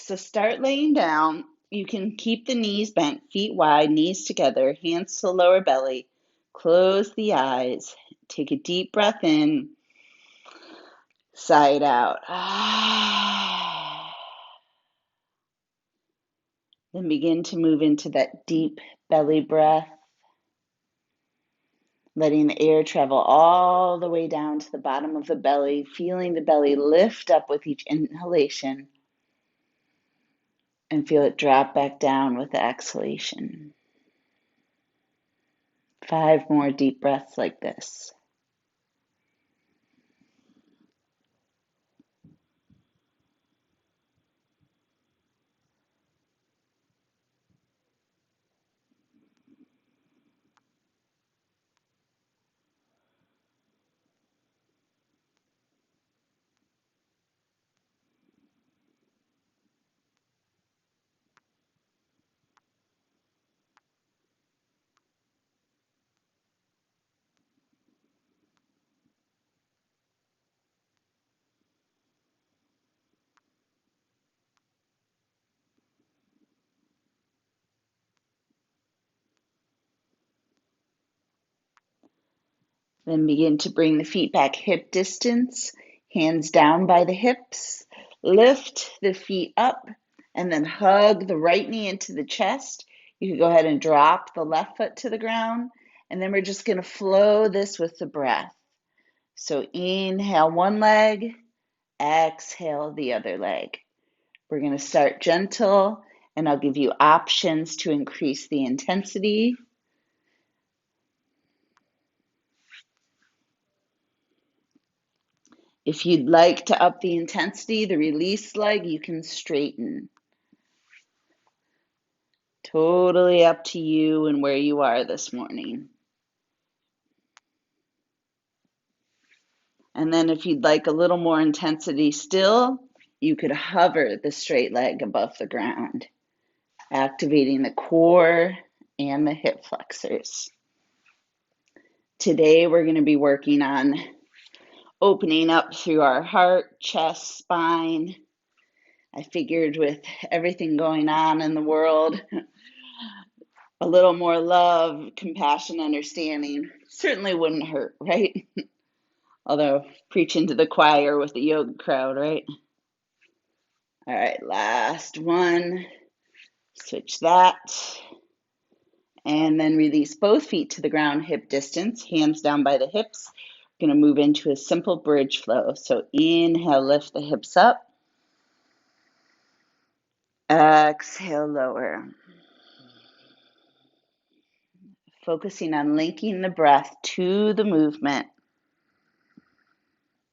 So start laying down. You can keep the knees bent, feet wide, knees together, hands to lower belly. Close the eyes. Take a deep breath in, sigh it out. Then begin to move into that deep belly breath, letting the air travel all the way down to the bottom of the belly, feeling the belly lift up with each inhalation and feel it drop back down with the exhalation. 5 more deep breaths like this. Then begin to bring the feet back hip distance, hands down by the hips. Lift the feet up and then hug the right knee into the chest. You can go ahead and drop the left foot to the ground. And then we're just going to flow this with the breath. So inhale one leg, exhale the other leg. We're going to start gentle, and I'll give you options to increase the intensity. If you'd like to up the intensity, the release leg, you can straighten. Totally up to you and where you are this morning. And then if you'd like a little more intensity still, you could hover the straight leg above the ground, activating the core and the hip flexors. Today we're going to be working on opening up through our heart, chest, spine. I figured with everything going on in the world, a little more love, compassion, understanding certainly wouldn't hurt, right? Although preaching to the choir with the yoga crowd, right? All right, last one. Switch that. And then release both feet to the ground, hip distance, hands down by the hips. We're going to move into a simple bridge flow. So inhale, lift the hips up. Exhale, lower. Focusing on linking the breath to the movement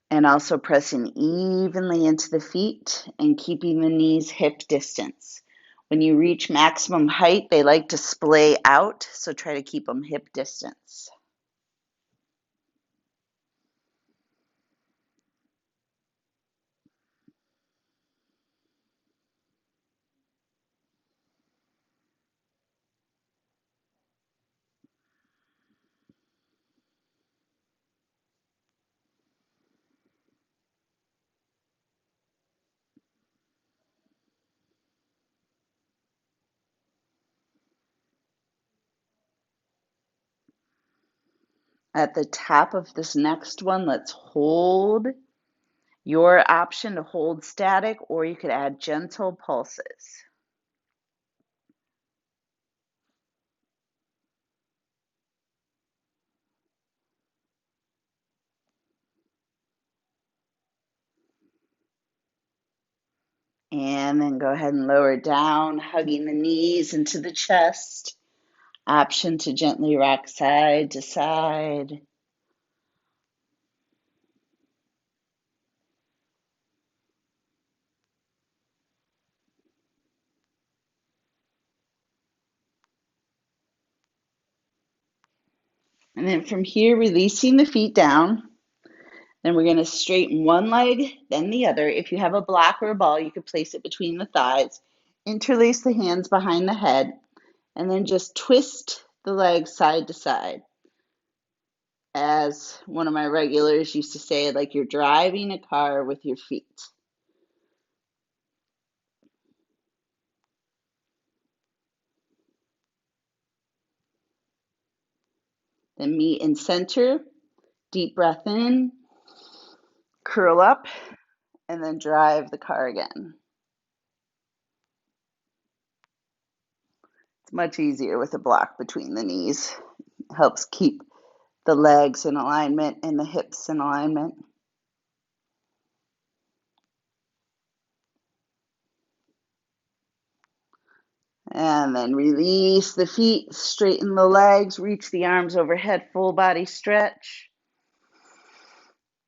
and also pressing evenly into the feet and keeping the knees hip distance. When you reach maximum height, they like to splay out, so try to keep them hip distance. At the top of this next one, let's hold. Your option to hold static, or you could add gentle pulses. And then go ahead and lower down, hugging the knees into the chest. Option to gently rock side to side. And then from here, releasing the feet down. Then we're going to straighten one leg, then the other. If you have a block or a ball, you could place it between the thighs. Interlace the hands behind the head, and then just twist the legs side to side. As one of my regulars used to say, like you're driving a car with your feet. Then meet in center, deep breath in, curl up, and then drive the car again. It's much easier with a block between the knees. It helps keep the legs in alignment and the hips in alignment. And then release the feet, straighten the legs, reach the arms overhead, full body stretch.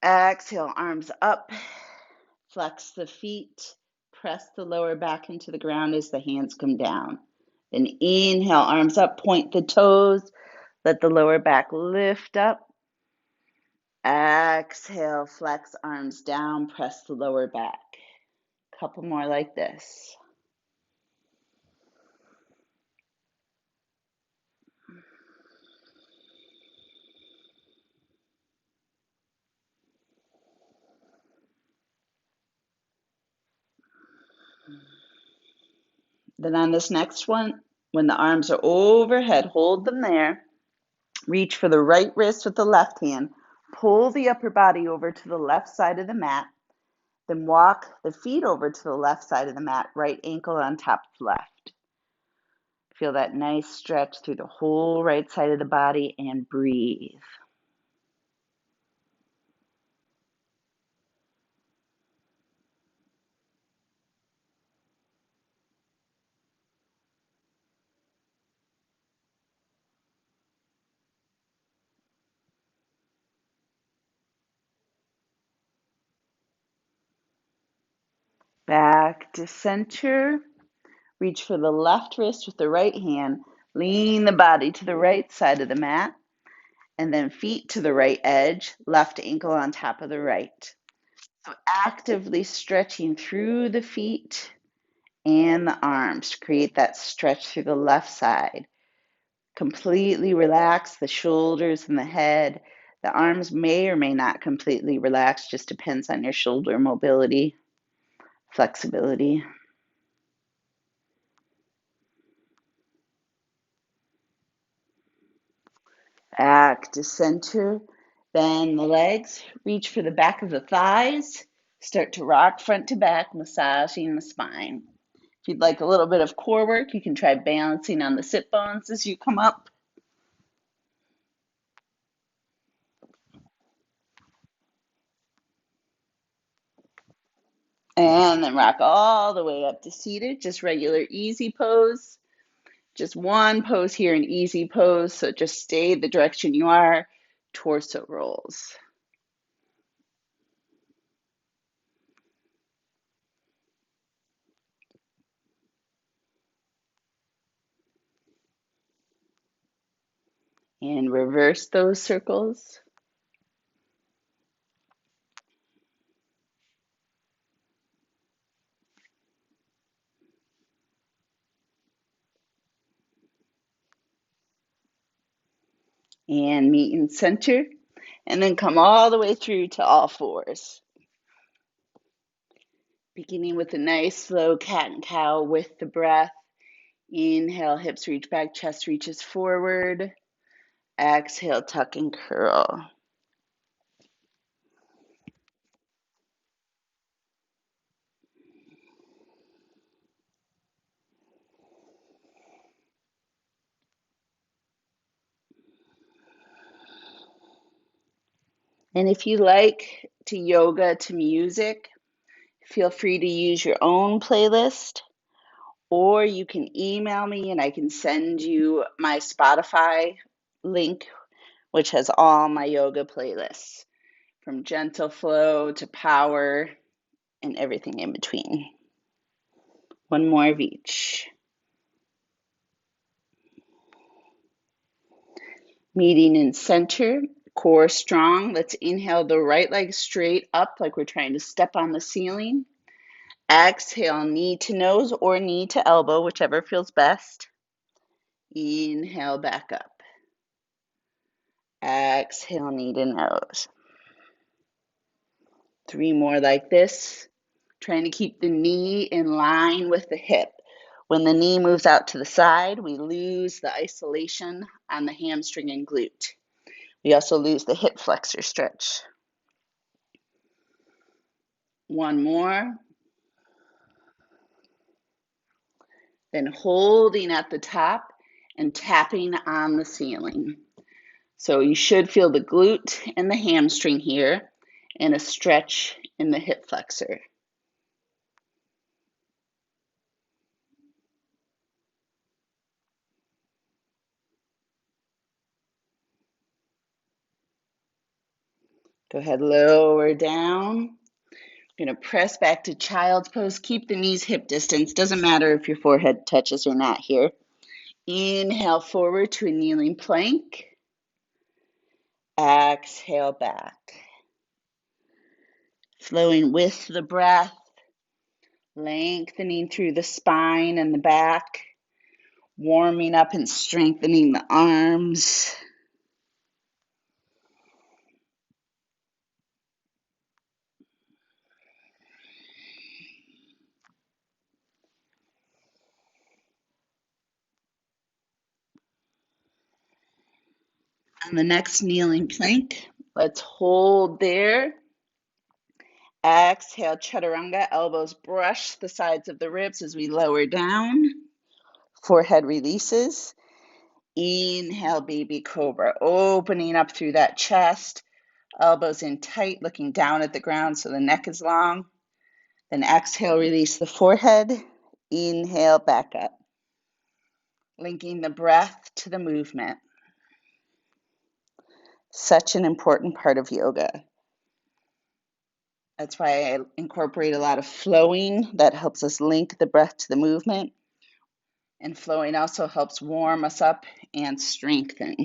Exhale, arms up, flex the feet, press the lower back into the ground as the hands come down. Then inhale, arms up, point the toes, let the lower back lift up. Exhale, flex arms down, press the lower back. Couple more like this. Then on this next one, when the arms are overhead, hold them there. Reach for the right wrist with the left hand. Pull the upper body over to the left side of the mat. Then walk the feet over to the left side of the mat, right ankle on top of left. Feel that nice stretch through the whole right side of the body and breathe. Back to center. Reach for the left wrist with the right hand. Lean the body to the right side of the mat. And then feet to the right edge, left ankle on top of the right. So actively stretching through the feet and the arms to create that stretch through the left side. Completely relax the shoulders and the head. The arms may or may not completely relax, just depends on your shoulder mobility, flexibility. Back to center. Bend the legs. Reach for the back of the thighs. Start to rock front to back, massaging the spine. If you'd like a little bit of core work, you can try balancing on the sit bones as you come up. And then rock all the way up to seated, just regular easy pose. Just one pose here, an easy pose. So just stay the direction you are, torso rolls. And reverse those circles. And meet in center. And then come all the way through to all fours. Beginning with a nice slow cat and cow with the breath. Inhale, hips reach back, chest reaches forward. Exhale, tuck and curl. And if you like to yoga to music, feel free to use your own playlist, or you can email me and I can send you my Spotify link, which has all my yoga playlists, from gentle flow to power and everything in between. One more of each. Meeting in center, core strong. Let's inhale the right leg straight up like we're trying to step on the ceiling. Exhale, knee to nose or knee to elbow, whichever feels best. Inhale back up. Exhale, knee to nose. 3 more like this. Trying to keep the knee in line with the hip. When the knee moves out to the side, we lose the isolation on the hamstring and glute. We also lose the hip flexor stretch. One more. Then holding at the top and tapping on the ceiling. So you should feel the glute and the hamstring here and a stretch in the hip flexor. Go ahead, lower down. You're going to press back to child's pose. Keep the knees hip distance. Doesn't matter if your forehead touches or not here. Inhale forward to a kneeling plank. Exhale back. Flowing with the breath, lengthening through the spine and the back, warming up and strengthening the arms. On the next kneeling plank, let's hold there. Exhale, chaturanga. Elbows brush the sides of the ribs as we lower down. Forehead releases. Inhale, baby cobra. Opening up through that chest. Elbows in tight, looking down at the ground so the neck is long. Then exhale, release the forehead. Inhale, back up. Linking the breath to the movement. Such an important part of yoga. That's why I incorporate a lot of flowing. That helps us link the breath to the movement. And flowing also helps warm us up and strengthen.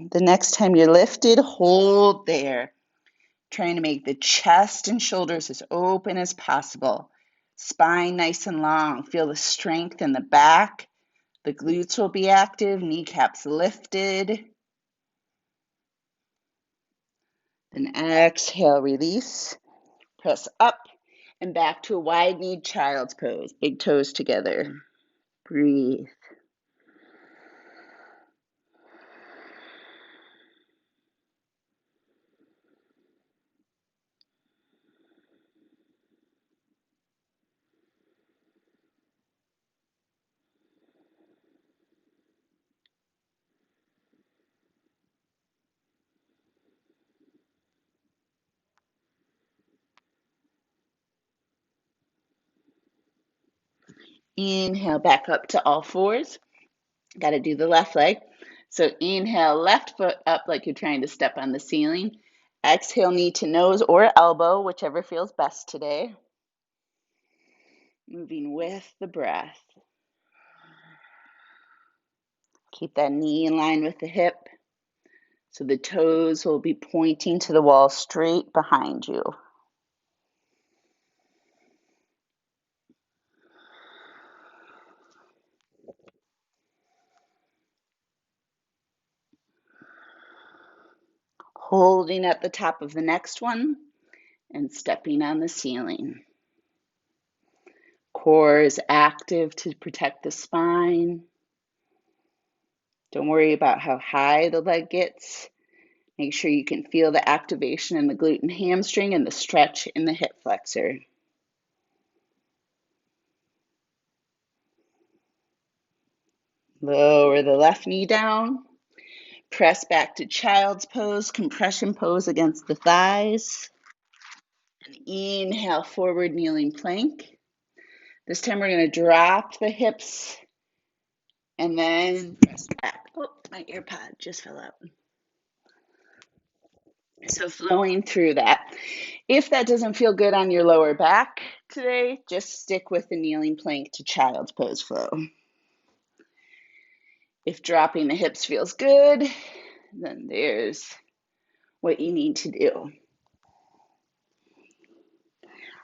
The next time you're lifted, hold there. Trying to make the chest and shoulders as open as possible. Spine nice and long. Feel the strength in the back. The glutes will be active, kneecaps lifted. Then exhale, release. Press up and back to a wide-kneed child's pose. Big toes together. Breathe. Inhale back up to all fours. Got to do the left leg. So inhale, left foot up like you're trying to step on the ceiling. Exhale, knee to nose or elbow, whichever feels best today. Moving with the breath. Keep that knee in line with the hip. So the toes will be pointing to the wall straight behind you. Holding at the top of the next one and stepping on the ceiling. Core is active to protect the spine. Don't worry about how high the leg gets. Make sure you can feel the activation in the glute and hamstring and the stretch in the hip flexor. Lower the left knee down. Press back to child's pose, compression pose against the thighs. And inhale, forward kneeling plank. This time we're going to drop the hips and then press back. Oh, my earpod just fell out. So flowing through that. If that doesn't feel good on your lower back today, just stick with the kneeling plank to child's pose flow. If dropping the hips feels good, then there's what you need to do.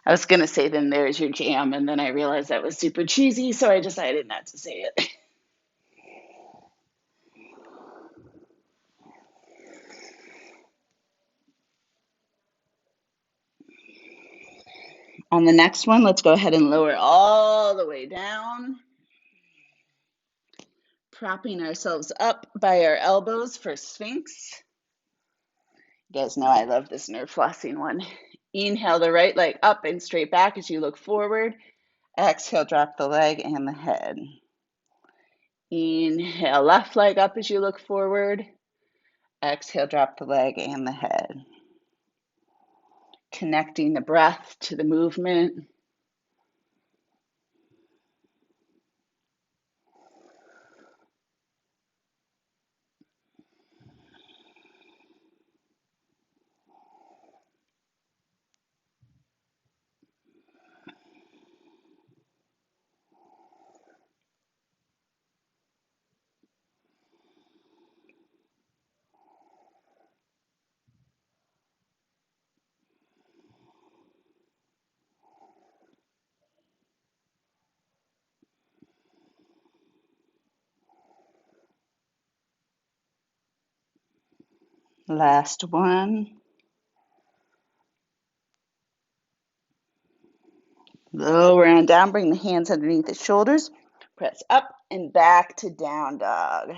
I was going to say, then there's your jam, and then I realized that was super cheesy, so I decided not to say it. On the next one, let's go ahead and lower all the way down. propping ourselves up by our elbows for Sphinx. You guys know I love this nerve flossing one. Inhale the right leg up and straight back as you look forward. Exhale, drop the leg and the head. Inhale, left leg up as you look forward. Exhale, drop the leg and the head. Connecting the breath to the movement. Last one. Lower and down, bring the hands underneath the shoulders. Press up and back to down dog.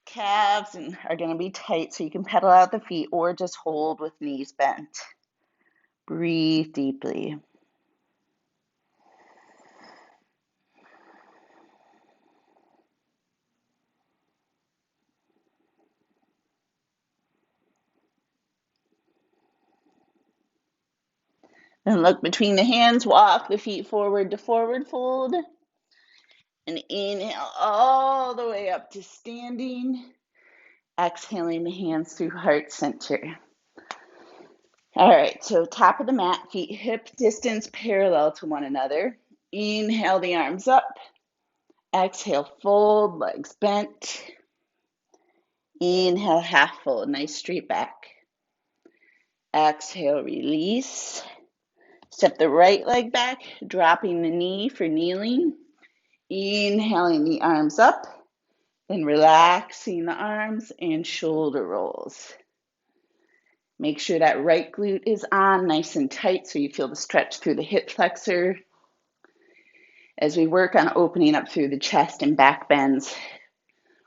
Calves are going to be tight, so you can pedal out the feet or just hold with knees bent. Breathe deeply. Then look between the hands, walk the feet forward to forward fold. And inhale all the way up to standing. Exhaling the hands through heart center. All right, so top of the mat, feet hip distance parallel to one another. Inhale the arms up. Exhale, fold, legs bent. Inhale, half fold, nice straight back. Exhale, release. Step the right leg back, dropping the knee for kneeling. Inhaling the arms up, then relaxing the arms and shoulder rolls. Make sure that right glute is on nice and tight so you feel the stretch through the hip flexor. As we work on opening up through the chest and back bends,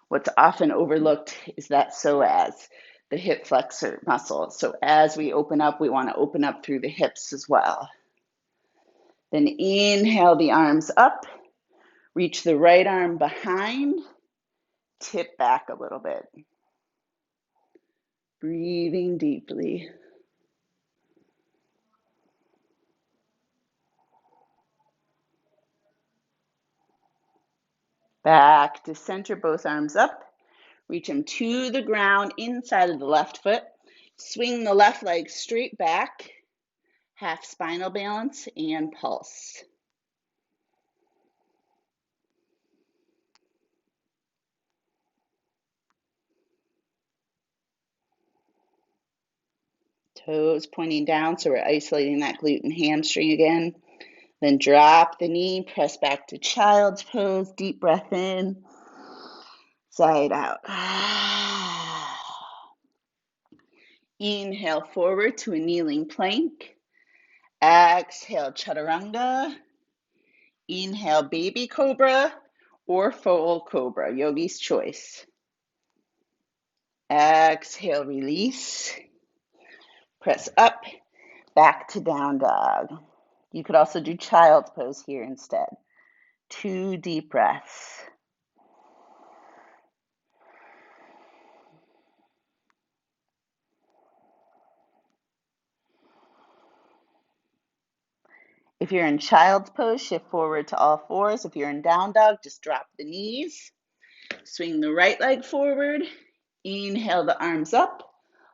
what's often overlooked is that psoas, the hip flexor muscle. So as we open up, we want to open up through the hips as well. Then inhale the arms up, reach the right arm behind, tip back a little bit. Breathing deeply. Back to center, both arms up. Reach them to the ground inside of the left foot. Swing the left leg straight back. Half spinal balance and pulse. Toes pointing down, so we're isolating that glute and hamstring again. Then drop the knee, press back to child's pose. Deep breath in, side out. Inhale forward to a kneeling plank. Exhale, chaturanga. Inhale, baby cobra or full cobra, yogi's choice. Exhale, release. Press up, back to down dog. You could also do child's pose here instead. 2 deep breaths. If you're in child's pose, shift forward to all fours. If you're in down dog, just drop the knees. Swing the right leg forward. Inhale the arms up.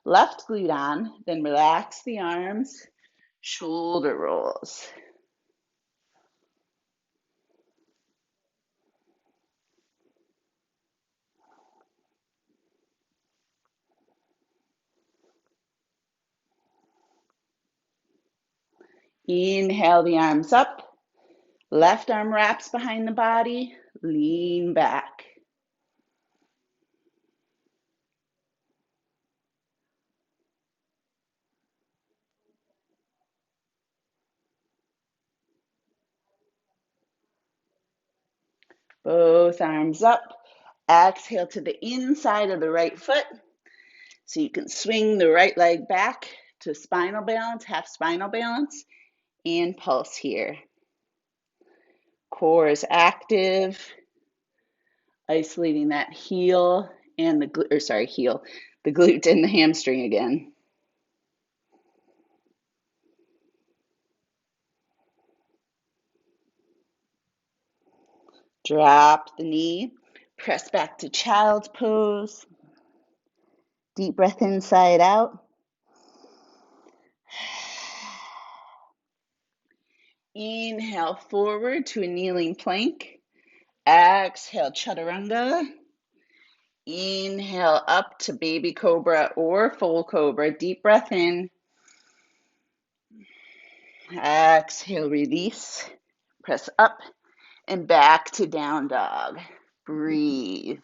Left glute on. Then relax the arms. Shoulder rolls. Inhale the arms up. Left arm wraps behind the body. Lean back. Both arms up. Exhale to the inside of the right foot. So you can swing the right leg back to spinal balance, half spinal balance, and pulse here. Core is active, isolating that heel and the the glute and the hamstring again. Drop the knee, press back to child's pose. Deep breath inside out. Inhale forward to a kneeling plank. Exhale, chaturanga. Inhale up to baby cobra or full cobra. Deep breath in. Exhale, release. Press up and back to down dog. Breathe.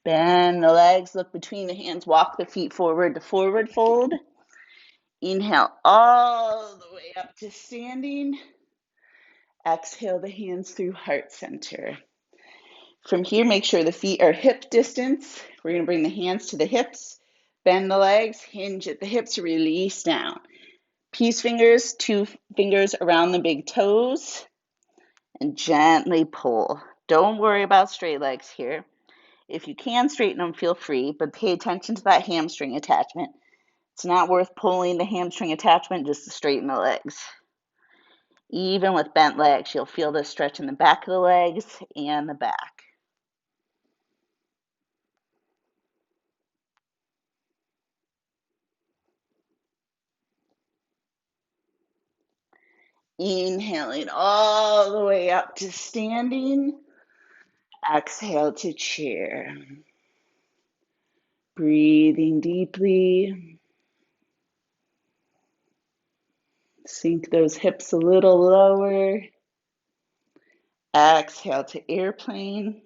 Bend the legs, look between the hands, walk the feet forward to forward fold. Inhale all the way up to standing. Exhale the hands through heart center. From here, make sure the feet are hip distance. We're going to bring the hands to the hips, bend the legs, hinge at the hips, release down. Peace fingers, 2 fingers around the big toes, and gently pull. Don't worry about straight legs here. If you can straighten them, feel free, but pay attention to that hamstring attachment. It's not worth pulling the hamstring attachment just to straighten the legs. Even with bent legs, you'll feel this stretch in the back of the legs and the back. Inhaling all the way up to standing. Exhale to chair. Breathing deeply. Sink those hips a little lower. Exhale to airplane.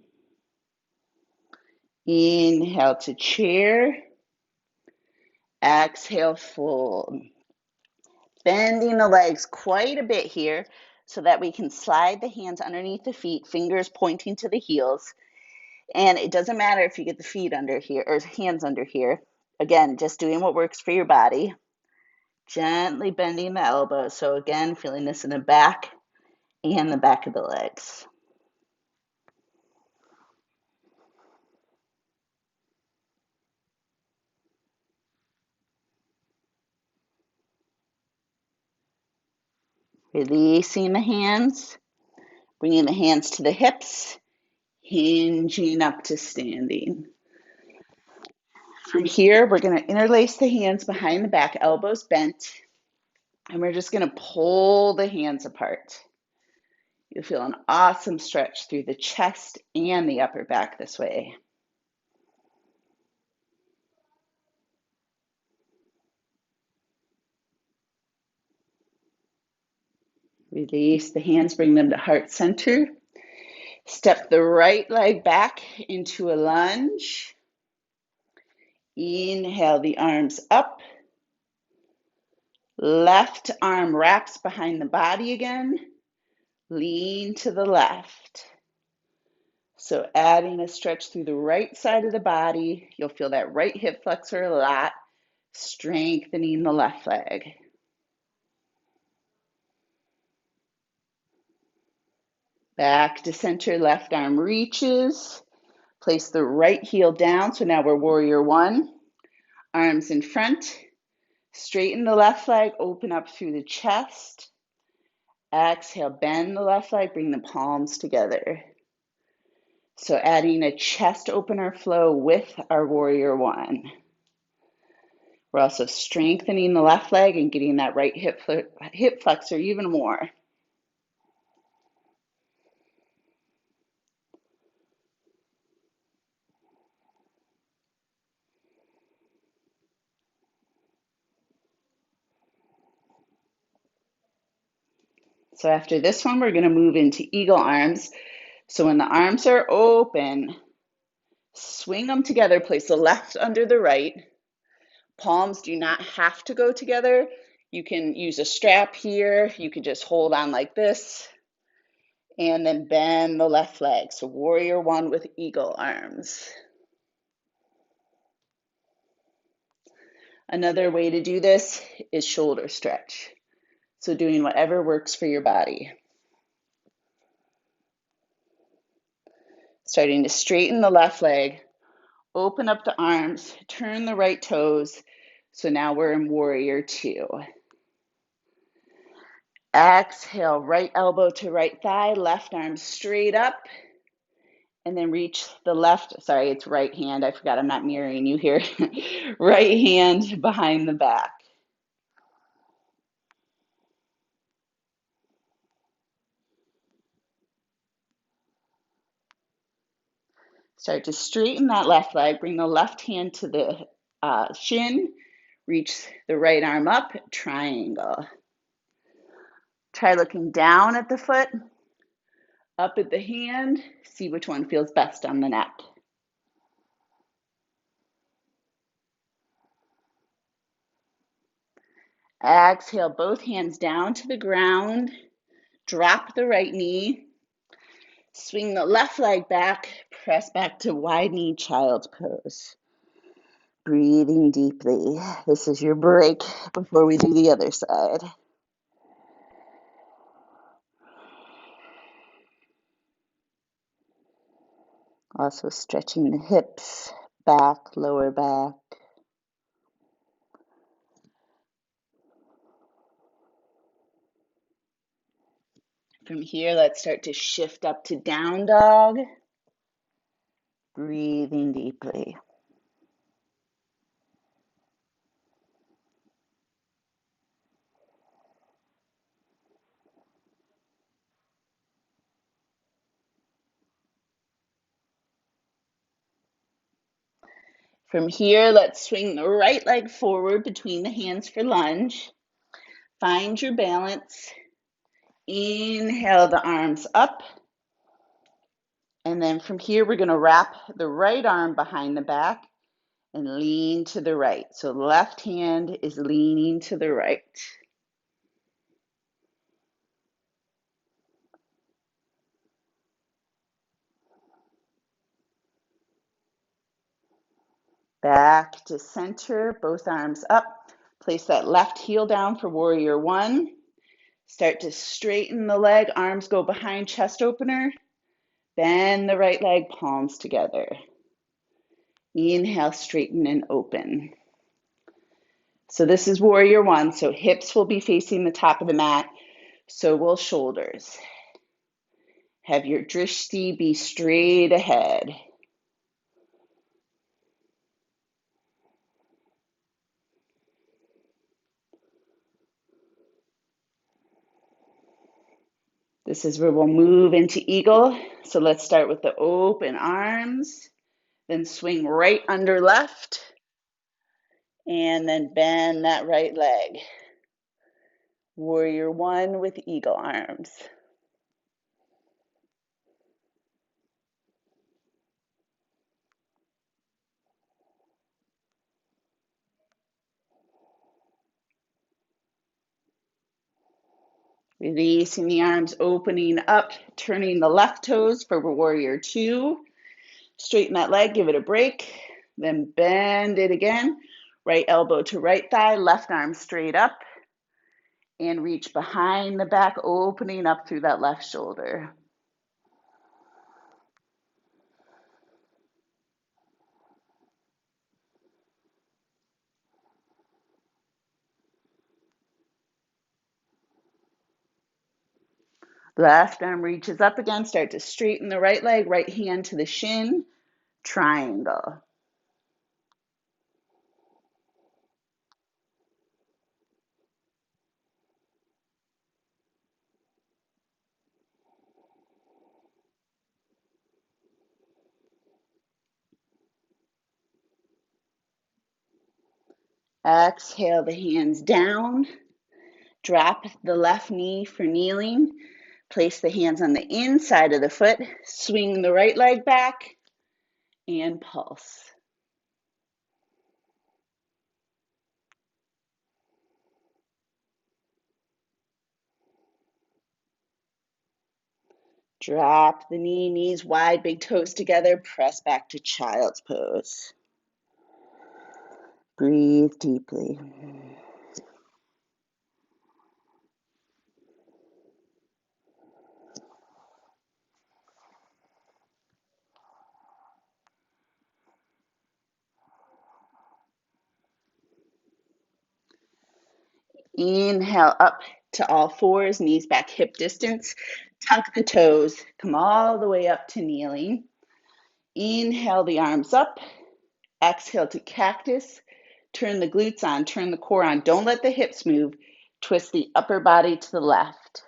Inhale to chair. Exhale, fold. Bending the legs quite a bit here so that we can slide the hands underneath the feet, fingers pointing to the heels. And it doesn't matter if you get the feet under here or hands under here. Again, just doing what works for your body. Gently bending the elbows. So again, feeling this in the back and the back of the legs. Releasing the hands, bringing the hands to the hips, hinging up to standing. From here, we're going to interlace the hands behind the back, elbows bent, and we're just going to pull the hands apart. You'll feel an awesome stretch through the chest and the upper back this way. Release the hands, bring them to heart center. Step the right leg back into a lunge. Inhale the arms up. Left arm wraps behind the body again. Lean to the left. So adding a stretch through the right side of the body. You'll feel that right hip flexor a lot, strengthening the left leg. Back to center, left arm reaches. Place the right heel down. So now we're warrior one. Arms in front. Straighten the left leg, open up through the chest. Exhale, bend the left leg, bring the palms together. So adding a chest opener flow with our warrior one. We're also strengthening the left leg and getting that right hip flexor even more. So after this one, we're going to move into eagle arms. So when the arms are open, swing them together, place the left under the right. Palms do not have to go together. You can use a strap here. You can just hold on like this. And then bend the left leg. So warrior one with eagle arms. Another way to do this is shoulder stretch. So doing whatever works for your body. Starting to straighten the left leg, open up the arms, turn the right toes. So now we're in warrior two. Exhale, right elbow to right thigh, left arm straight up. And then reach the left, sorry, it's right hand. I forgot I'm not mirroring you here. Right hand behind the back. Start to straighten that left leg. Bring the left hand to the shin. Reach the right arm up, triangle. Try looking down at the foot, up at the hand. See which one feels best on the neck. Exhale, both hands down to the ground. Drop the right knee. Swing the left leg back. Press back to wide knee child's pose. Breathing deeply. This is your break before we do the other side. Also stretching the hips, back, lower back. From here, let's start to shift up to down dog. Breathing deeply. From here, let's swing the right leg forward between the hands for lunge. Find your balance. Inhale the arms up. And then from here, we're going to wrap the right arm behind the back and lean to the right. So the left hand is leaning to the right. Back to center, both arms up. Place that left heel down for warrior one. Start to straighten the leg, arms go behind chest opener. Bend the right leg, palms together. Inhale, straighten and open. So this is warrior one. So hips will be facing the top of the mat. So will shoulders. Have your drishti be straight ahead. This is where we'll move into eagle. So let's start with the open arms, then swing right under left, and then bend that right leg. Warrior one with eagle arms. Releasing the arms, opening up, turning the left toes for warrior two. Straighten that leg, give it a break, then bend it again. Right elbow to right thigh, left arm straight up, and reach behind the back, opening up through that left shoulder. Left arm reaches up again, start to straighten the right leg, right hand to the shin, triangle. Exhale the hands down. Drop the left knee for kneeling. Place the hands on the inside of the foot, swing the right leg back, and pulse. Drop the knee, knees wide, big toes together, press back to child's pose. Breathe deeply. Inhale up to all fours, knees back, hip distance. Tuck the toes, come all the way up to kneeling. Inhale the arms up. Exhale to cactus. Turn the glutes on, turn the core on. Don't let the hips move. Twist the upper body to the left.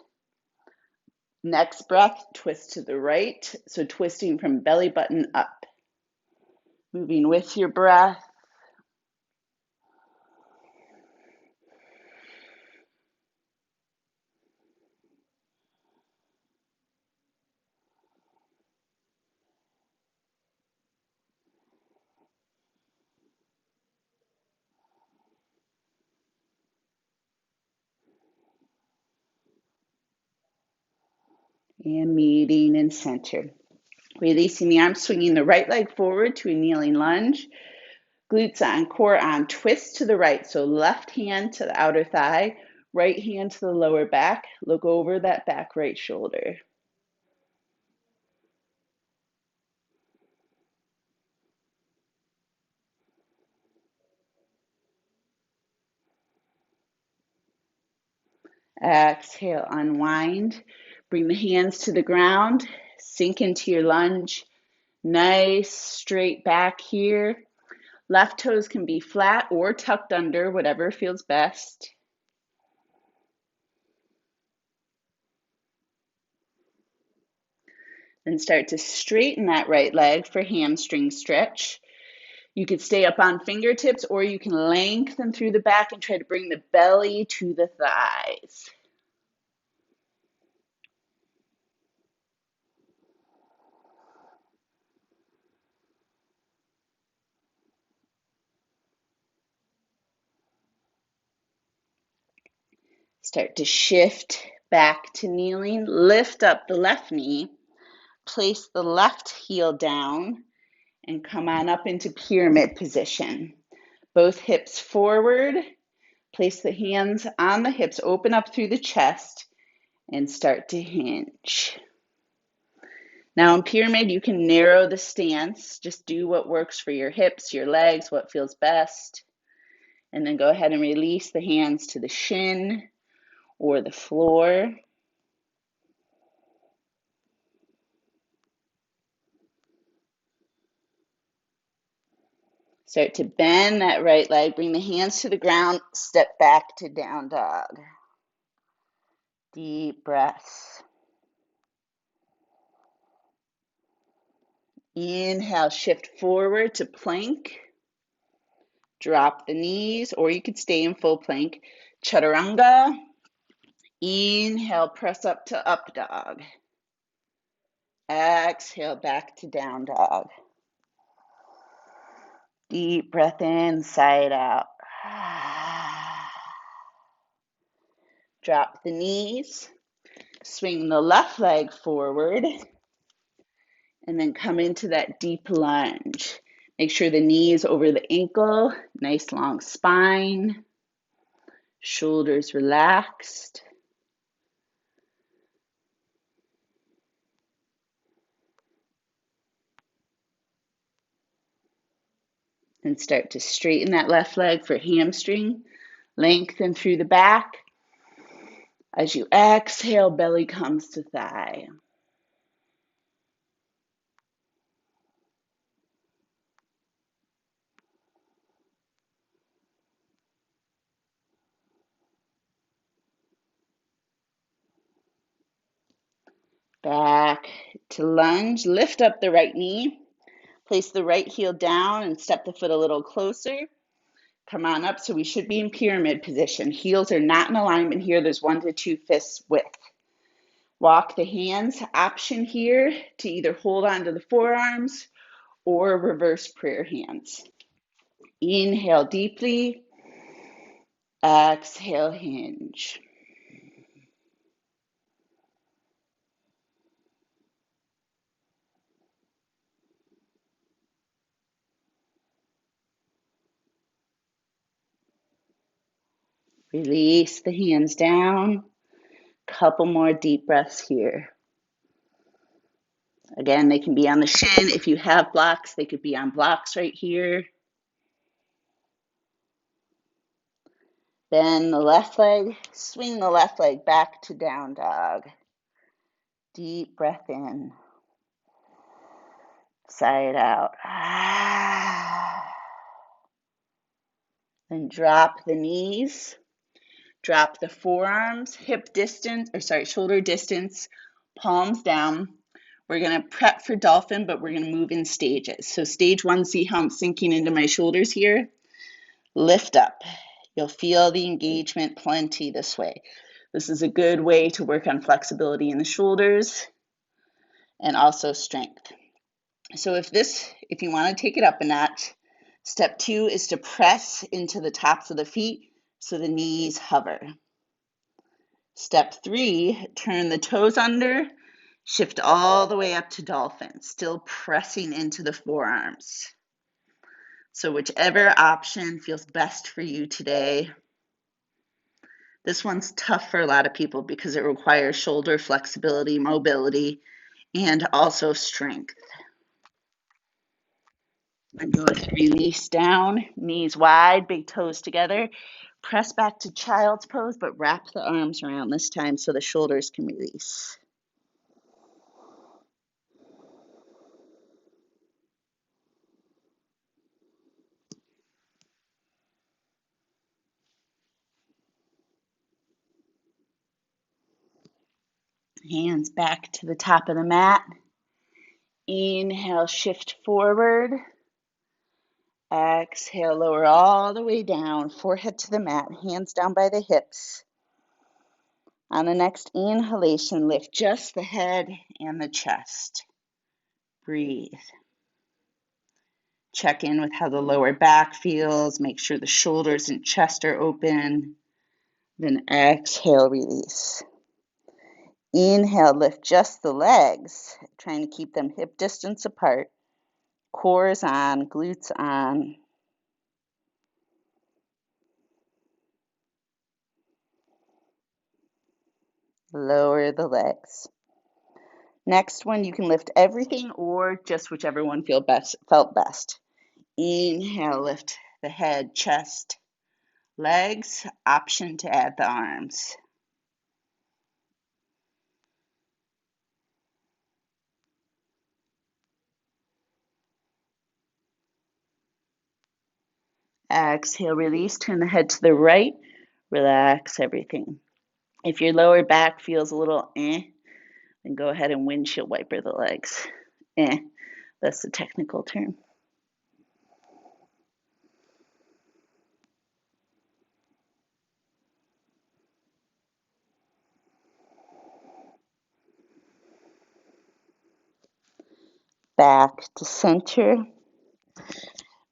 Next breath, twist to the right. So twisting from belly button up. Moving with your breath. And meeting in center. Releasing the arms, swinging the right leg forward to a kneeling lunge. Glutes on, core on, twist to the right. So left hand to the outer thigh, right hand to the lower back. Look over that back right shoulder. Exhale, unwind. Bring the hands to the ground. Sink into your lunge. Nice straight back here. Left toes can be flat or tucked under, whatever feels best. Then start to straighten that right leg for hamstring stretch. You could stay up on fingertips or you can lengthen through the back and try to bring the belly to the thighs. Start to shift back to kneeling. Lift up the left knee. Place the left heel down and come on up into pyramid position. Both hips forward. Place the hands on the hips, open up through the chest, and start to hinge. Now in pyramid, you can narrow the stance. Just do what works for your hips, your legs, what feels best. And then go ahead and release the hands to the shin or the floor. Start to bend that right leg. Bring the hands to the ground. Step back to down dog. Deep breaths. Inhale, shift forward to plank. Drop the knees, or you could stay in full plank. Chaturanga. Inhale, press up to up dog. Exhale, back to down dog. Deep breath in, side out. Drop the knees. Swing the left leg forward. And then come into that deep lunge. Make sure the knee is over the ankle. Nice long spine. Shoulders relaxed. And start to straighten that left leg for hamstring. Lengthen through the back. As you exhale, belly comes to thigh. Back to lunge. Lift up the right knee. Place the right heel down and step the foot a little closer. Come on up. So we should be in pyramid position. Heels are not in alignment here. There's 1 to 2 fists width. Walk the hands. Option here to either hold onto the forearms or reverse prayer hands. Inhale deeply. Exhale, hinge. Release the hands down. Couple more deep breaths here. Again, they can be on the shin. If you have blocks, they could be on blocks right here. Bend the left leg, swing the left leg back to down dog. Deep breath in. Sigh it out. Then drop the knees. Drop the forearms, shoulder distance, palms down. We're going to prep for dolphin, but we're going to move in stages. So stage 1, see how I'm sinking into my shoulders here? Lift up. You'll feel the engagement plenty this way. This is a good way to work on flexibility in the shoulders and also strength. So if you want to take it up a notch, step 2 is to press into the tops of the feet so the knees hover. Step 3, turn the toes under, shift all the way up to dolphin, still pressing into the forearms. So whichever option feels best for you today. This one's tough for a lot of people because it requires shoulder flexibility, mobility, and also strength. And go to release down, knees wide, big toes together. Press back to child's pose, but wrap the arms around this time so the shoulders can release. Hands back to the top of the mat. Inhale, shift forward. Exhale, lower all the way down, forehead to the mat, hands down by the hips. On the next inhalation, lift just the head and the chest. Breathe. Check in with how the lower back feels. Make sure the shoulders and chest are open. Then exhale, release. Inhale, lift just the legs, trying to keep them hip distance apart. Core is on, glutes on. Lower the legs. Next one, you can lift everything or just whichever one felt best. Inhale, lift the head, chest, legs. Option to add the arms. Exhale, release. Turn the head to the right. Relax everything. If your lower back feels a little then go ahead and windshield wiper the legs. That's the technical term. Back to center.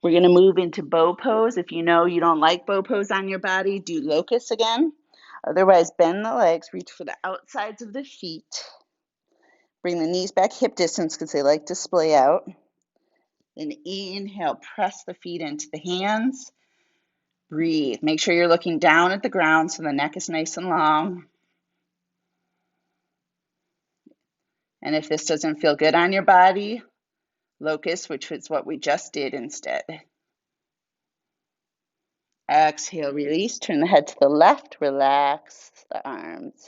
We're going to move into bow pose. If you know you don't like bow pose on your body, do locust again. Otherwise, bend the legs, reach for the outsides of the feet. Bring the knees back hip distance because they like to splay out. Then inhale, press the feet into the hands. Breathe. Make sure you're looking down at the ground so the neck is nice and long. And if this doesn't feel good on your body, locust, which is what we just did instead. Exhale, release. Turn the head to the left. Relax the arms.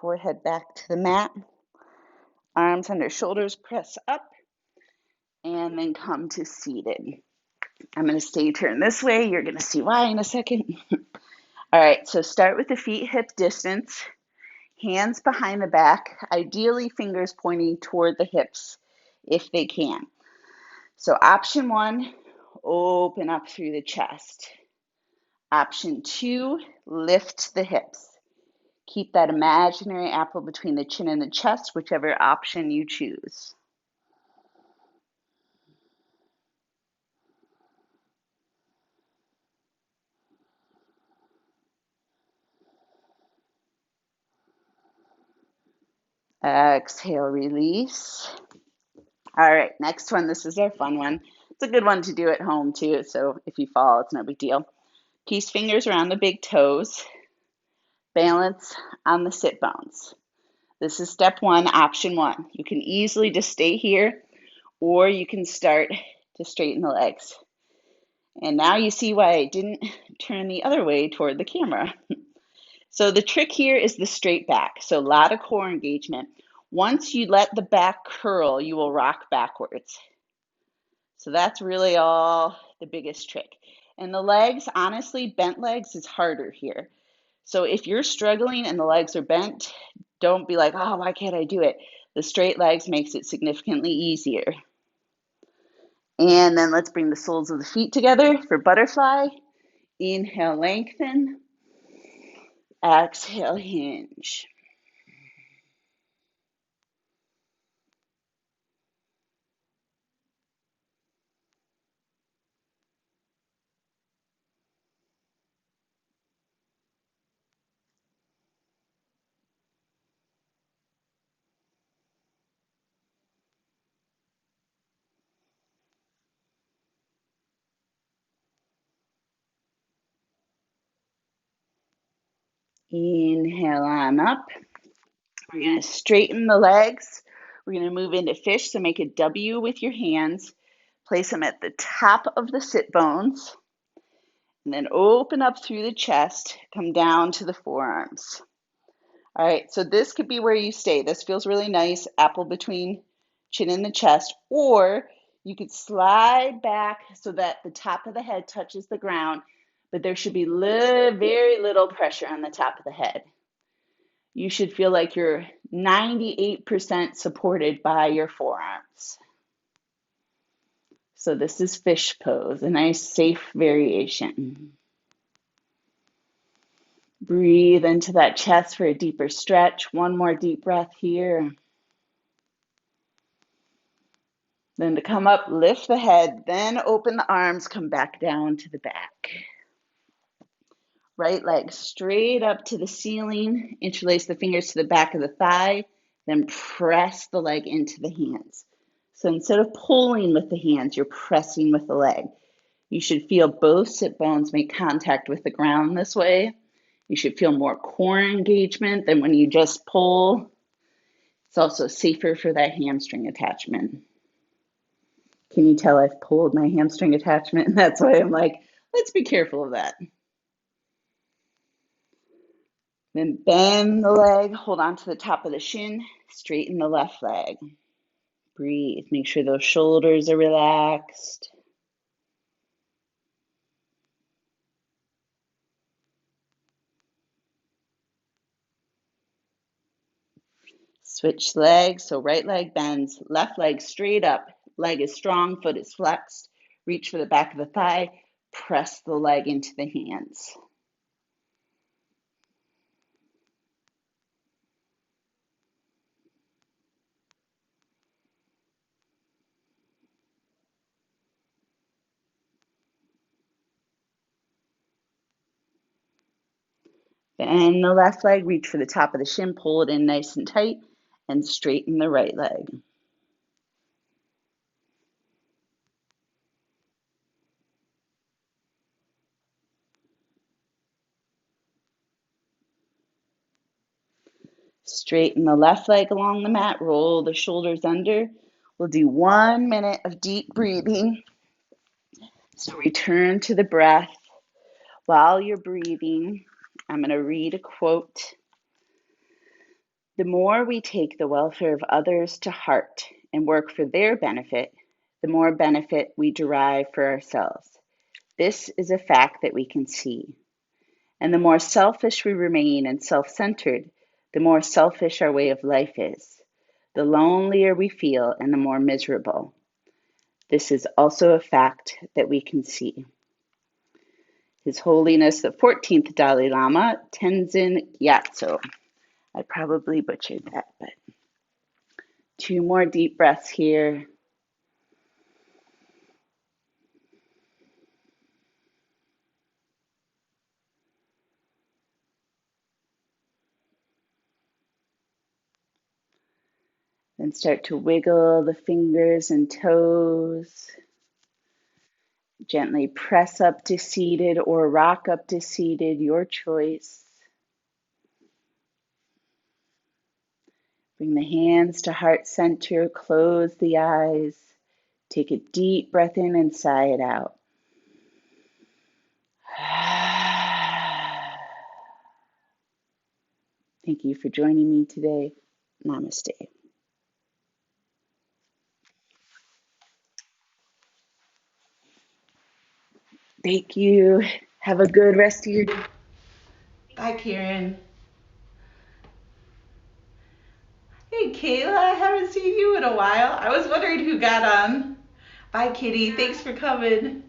Forehead back to the mat. Arms under shoulders, press up, and then come to seated. I'm going to stay turned this way. You're going to see why in a second. All right, so start with the feet hip distance. Hands behind the back, ideally fingers pointing toward the hips if they can. So option 1, open up through the chest. Option 2, lift the hips. Keep that imaginary apple between the chin and the chest, whichever option you choose. Exhale, release. All right, next one. This is our fun one. It's a good one to do at home too, so if you fall, it's no big deal. Peace fingers around the big toes. Balance on the sit bones. This is step 1, option 1. You can easily just stay here, or you can start to straighten the legs. And now you see why I didn't turn the other way toward the camera. So the trick here is the straight back. So a lot of core engagement. Once you let the back curl, you will rock backwards. So that's really all the biggest trick. And the legs, honestly, bent legs is harder here. So if you're struggling and the legs are bent, don't be like, oh, why can't I do it? The straight legs makes it significantly easier. And then let's bring the soles of the feet together for butterfly. Inhale, lengthen. Exhale, hinge. Inhale on up. We're going to straighten the legs. We're going to move into fish. So make a W with your hands. Place them at the top of the sit bones. And then open up through the chest. Come down to the forearms. All right, so this could be where you stay. This feels really nice. Apple between chin and the chest. Or you could slide back so that the top of the head touches the ground. But there should be very little pressure on the top of the head. You should feel like you're 98% supported by your forearms. So this is fish pose, a nice safe variation. Breathe into that chest for a deeper stretch. One more deep breath here. Then to come up, lift the head, then open the arms, come back down to the back. Right leg straight up to the ceiling, interlace the fingers to the back of the thigh, then press the leg into the hands. So instead of pulling with the hands, you're pressing with the leg. You should feel both sit bones make contact with the ground this way. You should feel more core engagement than when you just pull. It's also safer for that hamstring attachment. Can you tell I've pulled my hamstring attachment? And that's why I'm like, let's be careful of that. Then bend the leg, hold on to the top of the shin, straighten the left leg. Breathe, make sure those shoulders are relaxed. Switch legs, so right leg bends, left leg straight up, leg is strong, foot is flexed. Reach for the back of the thigh, press the leg into the hands. Bend the left leg, reach for the top of the shin, pull it in nice and tight, and straighten the right leg. Straighten the left leg along the mat, roll the shoulders under. We'll do 1 minute of deep breathing. So return to the breath. While you're breathing, I'm going to read a quote. The more we take the welfare of others to heart and work for their benefit, the more benefit we derive for ourselves. This is a fact that we can see. And the more selfish we remain and self-centered, the more selfish our way of life is, the lonelier we feel and the more miserable. This is also a fact that we can see. His Holiness the 14th Dalai Lama, Tenzin Gyatso. I probably butchered that, but 2 more deep breaths here. Then start to wiggle the fingers and toes. Gently press up to seated or rock up to seated, your choice. Bring the hands to heart center, close the eyes. Take a deep breath in and sigh it out. Thank you for joining me today. Namaste. Thank you. Have a good rest of your day. Bye, Karen. Hey, Kayla. I haven't seen you in a while. I was wondering who got on. Bye, Kitty. Thanks for coming.